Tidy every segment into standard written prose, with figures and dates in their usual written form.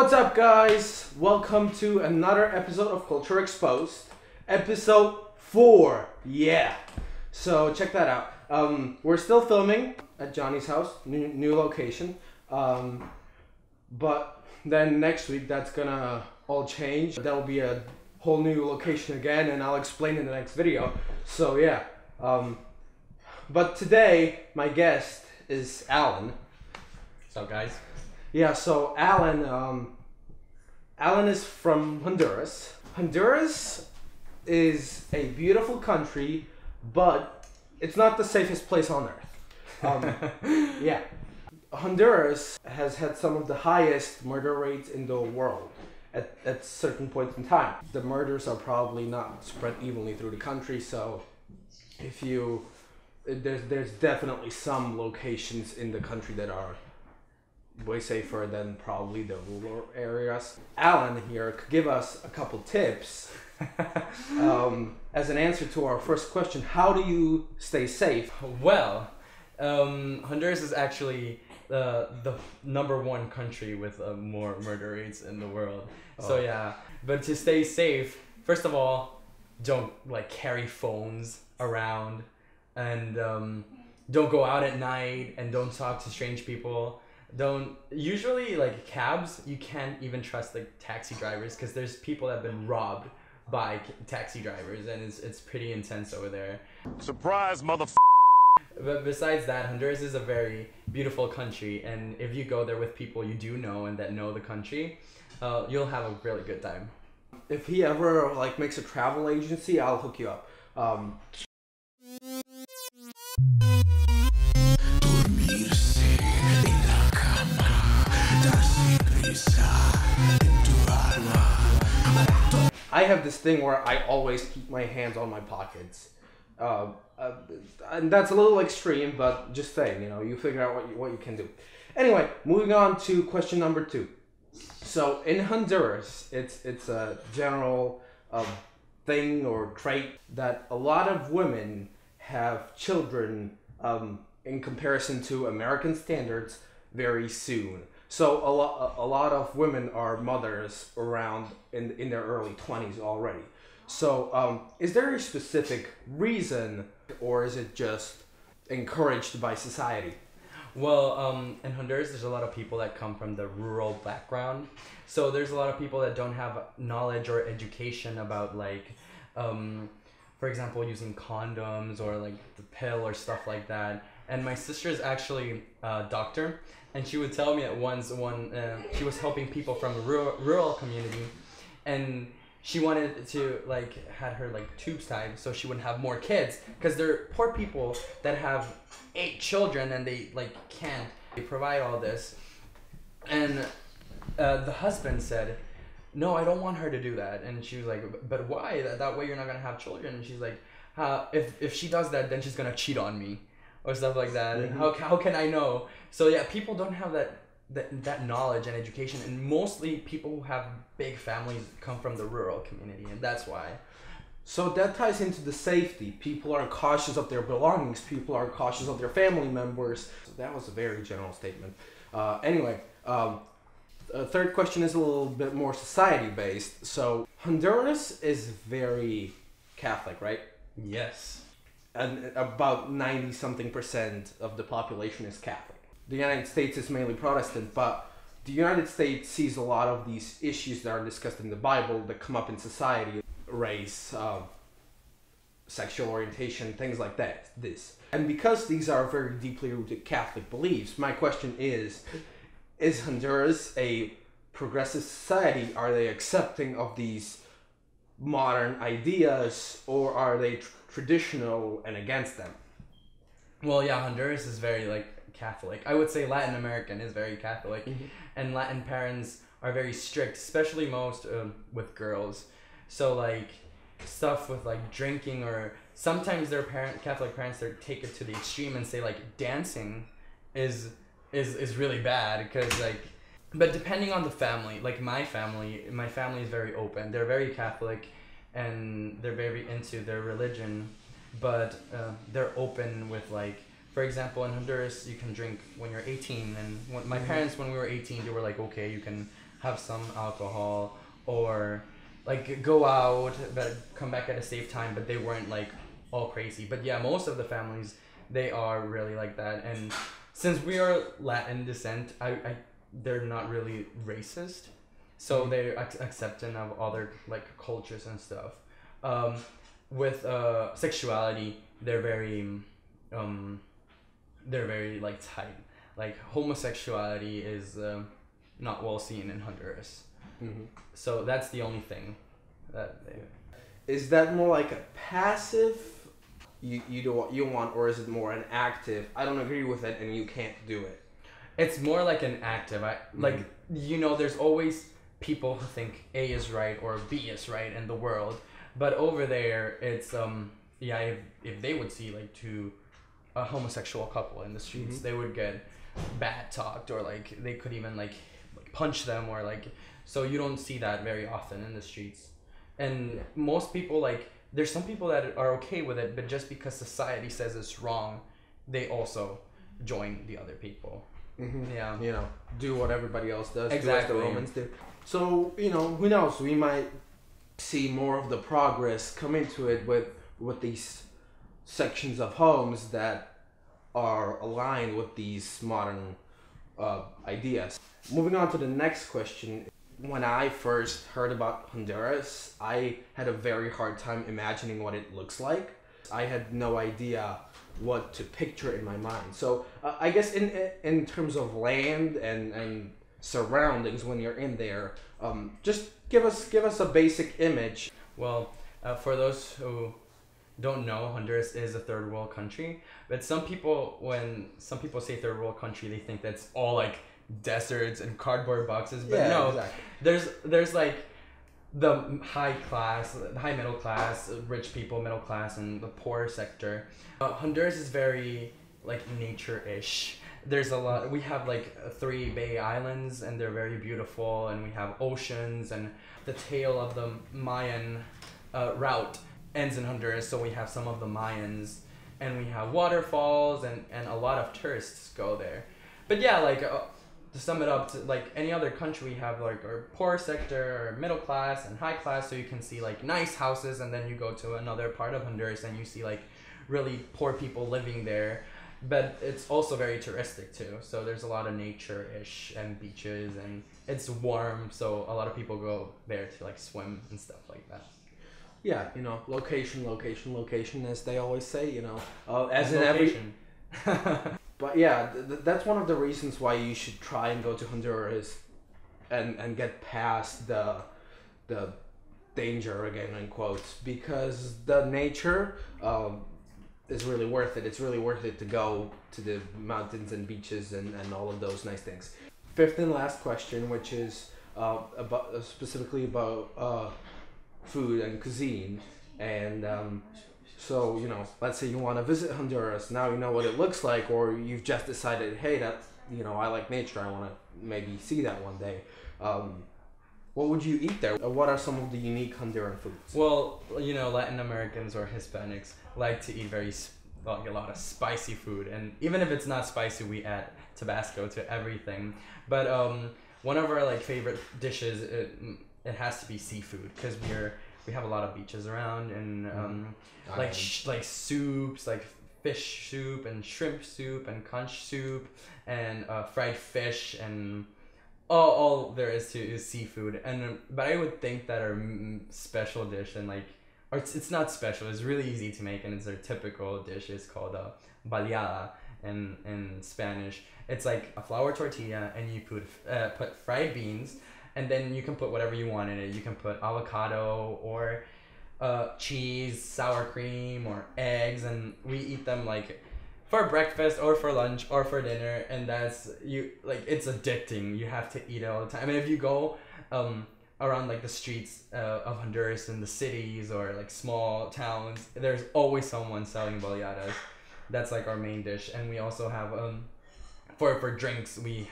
What's up, guys? Welcome to another episode of Culture Exposed, episode 4. Yeah. So check that out. We're still filming at Johnny's house, new location. But then next week that's gonna all change. That'll be a whole new location again, and I'll explain in the next video. So yeah. But today my guest is Allan. What's up, guys? Yeah, so Allan is from Honduras. Honduras is a beautiful country, but it's not the safest place on earth. Yeah. Honduras has had some of the highest murder rates in the world at certain points in time. The murders are probably not spread evenly through the country, so there's definitely some locations in the country that are way safer than probably the rural areas. Allan here could give us a couple tips as an answer to our first question: how do you stay safe? Well, Honduras is actually the #1 country with more murder rates in the world. So yeah, but to stay safe, first of all, don't carry phones around, and don't go out at night, and don't talk to strange people. Usually cabs, you can't even trust taxi drivers, because there's people that have been robbed by taxi drivers, and it's pretty intense over there. Surprise, motherfucker. But besides that, Honduras is a very beautiful country, and if you go there with people you do know and that know the country, you'll have a really good time. If he ever makes a travel agency, I'll hook you up. I have this thing where I always keep my hands on my pockets. And that's a little extreme, but just saying, you figure out what you can do. Anyway, moving on to question number 2. So in Honduras, it's a general thing or trait that a lot of women have children in comparison to American standards very soon. So a lot of women are mothers around in their early 20s already. So is there a specific reason, or is it just encouraged by society? Well, in Honduras, there's a lot of people that come from the rural background. So there's a lot of people that don't have knowledge or education about for example, using condoms or the pill or stuff like that. And my sister is actually a doctor, and she would tell me that once she was helping people from a rural community, and she wanted to had her tubes tied so she wouldn't have more kids, because they're poor people that have 8 children and they can't provide all this. And the husband said, "No, I don't want her to do that." And she was like, "But why? That way you're not gonna have children." And she's like, if she does that, then she's gonna cheat on me or stuff like that. Mm-hmm. And how can I know? So yeah, people don't have that knowledge and education, and mostly people who have big families come from the rural community, and that's why. So that ties into the safety. People are cautious of their belongings. People are cautious of their family members. So that was a very general statement. Anyway, third question is a little bit more society-based. So Honduras is very Catholic, right? Yes. And about 90-something% of the population is Catholic. The United States is mainly Protestant, but the United States sees a lot of these issues that are discussed in the Bible that come up in society: race, sexual orientation, things like that. And because these are very deeply rooted Catholic beliefs, my question is Honduras a progressive society? Are they accepting of these modern ideas, or are they traditional and against them? Well, yeah, Honduras is very Catholic. I would say Latin American is very Catholic, mm-hmm. And Latin parents are very strict, especially most with girls. So stuff with drinking, or sometimes their Catholic parents, they take it to the extreme and say dancing is really bad, because but depending on the family, my family is very open. They're very Catholic, and they're very into their religion, but they're open with For example, in Honduras, you can drink when you're 18, and when my parents, when we were 18, they were like, okay, you can have some alcohol, or like go out but come back at a safe time, but they weren't like all crazy. But yeah, most of the families, they are really like that. And since we are Latin descent, I they're not really racist, so they're accepting of other like cultures and stuff. um with sexuality, um they're very like tight. Like homosexuality is not well seen in Honduras. Hmm. So that's the only thing that they... Is that more like a passive, you do what you want, or is it more an active, I don't agree with it and you can't do it? It's more like an active. Like, there's always people who think A is right or B is right in the world, but over there it's yeah, if they would see like a homosexual couple in the streets, they would get bad talked, or like they could even like punch them, or like, so you don't see that very often in the streets. And most people, like, there's some people that are okay with it, but just because society says it's wrong, they also join the other people. Yeah. Do what everybody else does. Exactly. Do what the Romans do. So, who knows, we might see more of the progress come into it with these sections of homes that are aligned with these modern ideas. Moving on to the next question. When I first heard about Honduras, I had a very hard time imagining what it looks like. I had no idea what to picture in my mind. So I guess in terms of land and surroundings when you're in there, just give us a basic image. Well, for those who don't know, Honduras is a third world country. But when some people say third world country, they think that's all like deserts and cardboard boxes. But no, exactly. There's like the high class, the high middle class, rich people, middle class, and the poor sector. Honduras is very like nature-ish. There's a lot. We have like 3 Bay Islands, and they're very beautiful, and we have oceans, and the tail of the Mayan route ends in Honduras, so we have some of the Mayans, and we have waterfalls, and a lot of tourists go there. But yeah, like to sum it up, to like any other country, we have like our poor sector, our middle class, and high class, so you can see like nice houses, and then you go to another part of Honduras and you see like really poor people living there. But it's also very touristic too, so there's a lot of nature-ish and beaches, and it's warm, so a lot of people go there to like swim and stuff like that. Yeah, location, location, location, as they always say, as in location. But yeah, that's one of the reasons why you should try and go to Honduras and get past the danger, again in quotes, because the nature is really worth it. It's really worth it to go to the mountains and beaches and all of those nice things. 5th and last question, which is specifically about food and cuisine. And so, let's say you want to visit Honduras. Now you know what it looks like, or you've just decided, hey, I like nature. I want to maybe see that one day. What would you eat there? What are some of the unique Honduran foods? Well, Latin Americans or Hispanics like to eat a lot of spicy food. And even if it's not spicy, we add Tabasco to everything. But one of our like favorite dishes, it has to be seafood, because we have a lot of beaches around, and like soups, like fish soup and shrimp soup and conch soup and fried fish, and all there is to is seafood. And but I would think that our special dish, and like, or it's not special, it's really easy to make, and it's our typical dish, is called baleada in Spanish. It's like a flour tortilla, and you put fried beans, and then you can put whatever you want in it. You can put avocado or cheese, sour cream, or eggs, and we eat them like for breakfast or for lunch or for dinner, and it's addicting. You have to eat it all the time. I mean, if you go around like the streets of Honduras in the cities or like small towns, there's always someone selling baleadas. That's like our main dish. And we also have for drinks, we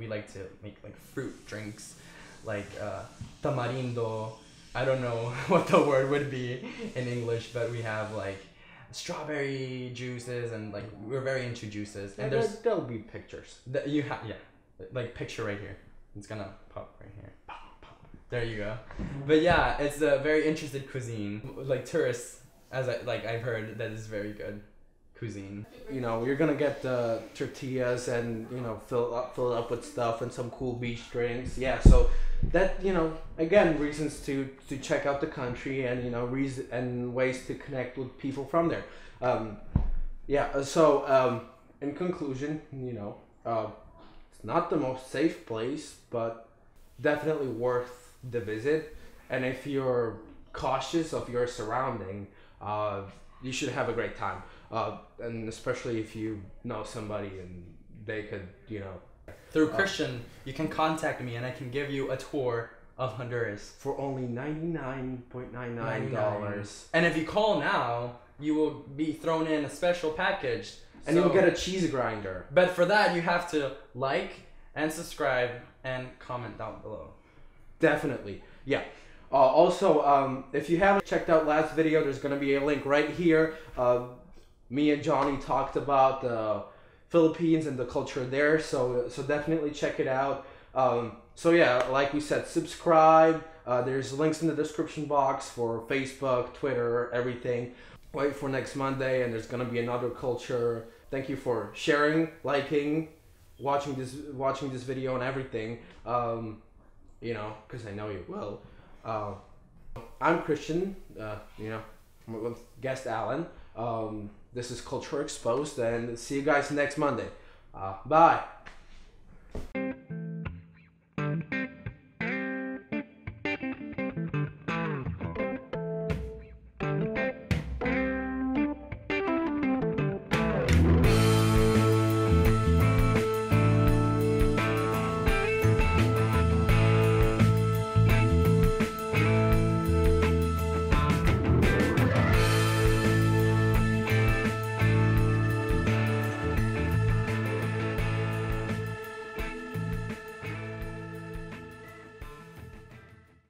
like to make like fruit drinks, like tamarindo. I don't know what the word would be in English, but we have like strawberry juices, and like we're very into juices. And there'll be pictures. Like picture right here. It's gonna pop right here. There you go. But yeah, it's a very interesting cuisine. Like tourists, I've heard that is very good cuisine. You know, you're gonna get the tortillas and, you know, fill it up with stuff and some cool beach drinks. Yeah, so that, you know, again, reasons to check out the country, and, you know, and ways to connect with people from there. In conclusion, you know, it's not the most safe place, but definitely worth the visit. And if you're cautious of your surrounding, you should have a great time. And especially if you know somebody and they could, you know. Through Christian, you can contact me and I can give you a tour of Honduras. For only $99.99. And if you call now, you will be thrown in a special package. And you'll get a cheese grinder. But for that, you have to like and subscribe and comment down below. Definitely, yeah. Also, if you haven't checked out last video, there's going to be a link right here. Me and Johnny talked about the Philippines and the culture there, so definitely check it out. So yeah, like we said, subscribe. There's links in the description box for Facebook, Twitter, everything. Wait for next Monday, and there's going to be another culture. Thank you for sharing, liking, watching this video and everything. You know, because I know you will. I'm Christian, you know, with guest Allan. This is Culture Exposed, and see you guys next Monday. Bye.